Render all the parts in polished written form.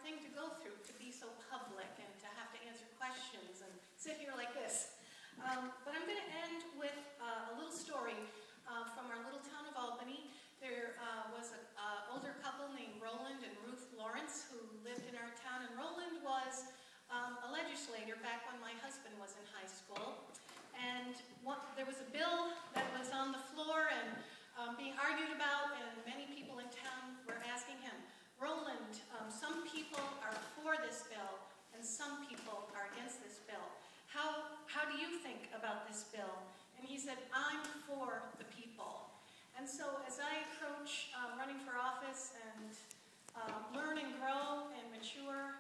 thing to go through, to be so public and to have to answer questions and sit here like this. But I'm going to end with a little story from our little town of Albany. There was an older couple named Roland and Ruth Lawrence who lived in our town, and Roland was a legislator back when my husband was in high school. And there was a bill that was on the floor and being argued about, and many people in town were asking him, Roland, some people are for this bill and some people are against this bill. How do you think about this bill? And he said, I'm for the people. And so as I approach running for office and learn and grow and mature,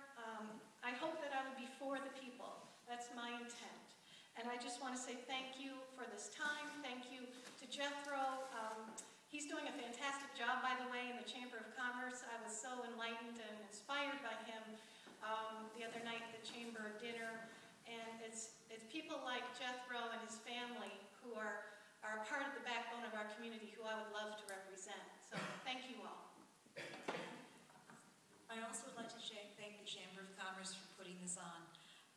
I hope that I would be for the people. That's my intent. And I just want to say thank you for this time. Thank you to Jethro. He's doing a fantastic job, by the way, in the Chamber of Commerce. I was so enlightened and inspired by him the other night at the Chamber dinner. And it's people like Jethro and his family who are part of the backbone of our community who I would love to represent. So thank you all. I also would like to thank the Chamber of Commerce for putting this on.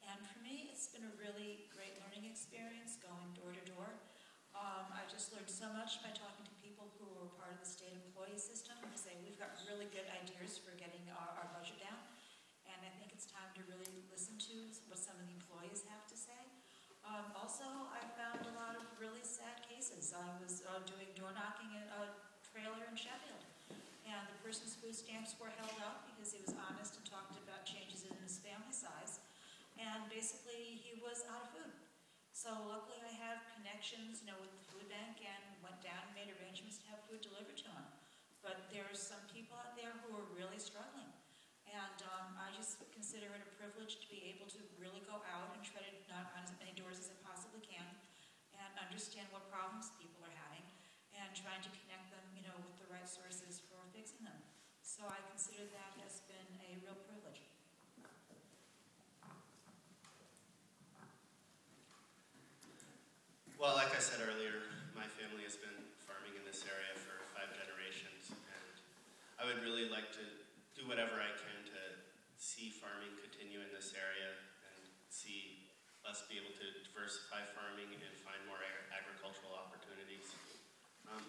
And for me, it's been a really great learning experience going door to door. I just learned so much by talking to people who are part of the state employee system who say we've got really good ideas for getting our budget down. And I think it's time to really listen to what some of the employees have to say. Also, I found a lot of really sad cases. I was doing door knocking at a trailer in Sheffield. And the person's food stamps were held up because he was honest and talked about changes in his family size. And basically, he was out of food. So luckily, I have connections, with the food bank, and went down and made arrangements to have food delivered to him. But there's some people out there who are really struggling. And I just consider it a privilege to be able to really go out and try to knock on as many doors as I possibly can and understand what problems people are having and trying to connect them, with the right sources for fixing them. So I consider that has been a real privilege. Well, like I said earlier, my family has been farming in this area for 5 generations, and I would really like to do whatever I can to see farming continue in this area and see us be able to diversify farming and find more agricultural opportunities.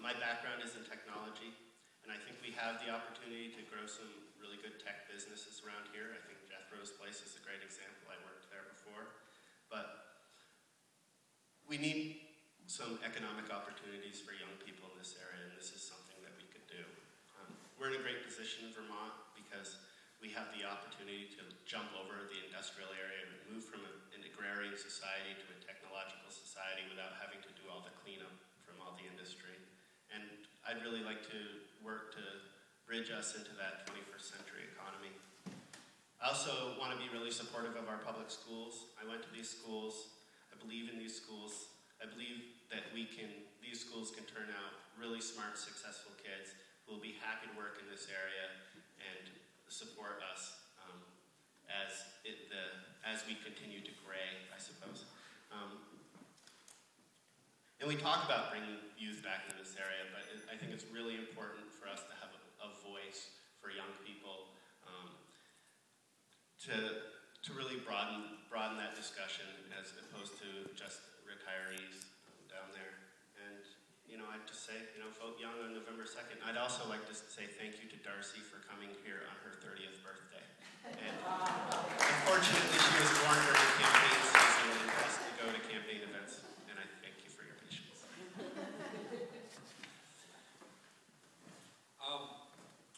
My background is in technology, and I think we have the opportunity to grow some really good tech businesses around here. I think Jethro's place is a great example. I worked there before. But we need some economic opportunities for young people in this area, and this is something that we could do. We're in a great position in Vermont because we have the opportunity to jump over the industrial area and move from an agrarian society to a technological society without having to do all the cleanup from all the industry. And I'd really like to work to bridge us into that 21st century economy. I also want to be really supportive of our public schools. I went to these schools. I believe in these schools. I believe that these schools can turn out really smart, successful kids who will be happy to work in this area and support us as we continue to gray, I suppose. And we talk about bringing youth back into this area, but I think it's really important for us to have a voice for young people to really broaden that discussion as opposed to just retirees down there. And I'd just say, vote young on November 2nd. I'd also like to say thank you to Darcy for coming here on her 30th birthday. And unfortunately, she was born during campaign season and has to go to campaign events. And I thank you for your patience.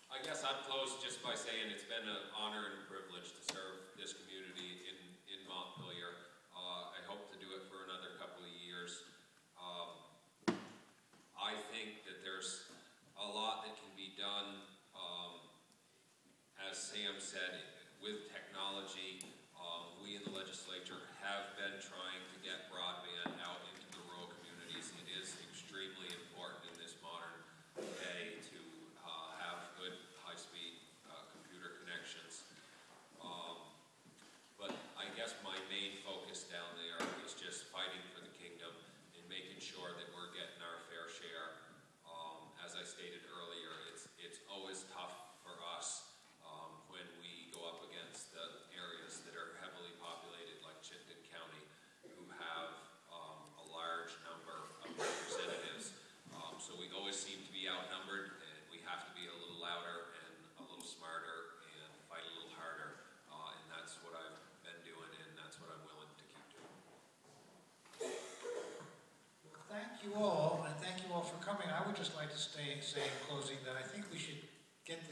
I guess I'd close just by saying it's been an honor and a privilege to serve this community in Montpelier. I hope to do it for another couple of years. I think that there's a lot that can be done, as Sam said, with technology. We in the legislature have been trying to get broadband out into the rural communities. It is extremely important in this modern day to have good high-speed computer connections. But I guess my main focus down there is just fighting for the kingdom and making sure that we're getting our fair share. As I stated earlier, it's always tough for us when we go up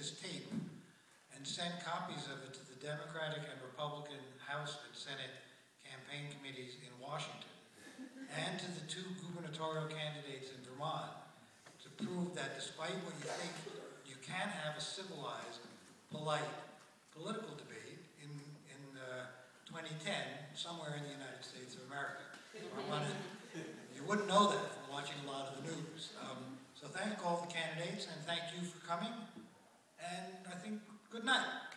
this tape and send copies of it to the Democratic and Republican House and Senate campaign committees in Washington and to the 2 gubernatorial candidates in Vermont to prove that despite what you think, you can have a civilized, polite, political debate in 2010 somewhere in the United States of America. You wouldn't know that from watching a lot of the news. So thank all the candidates and thank you for coming. And I think good night.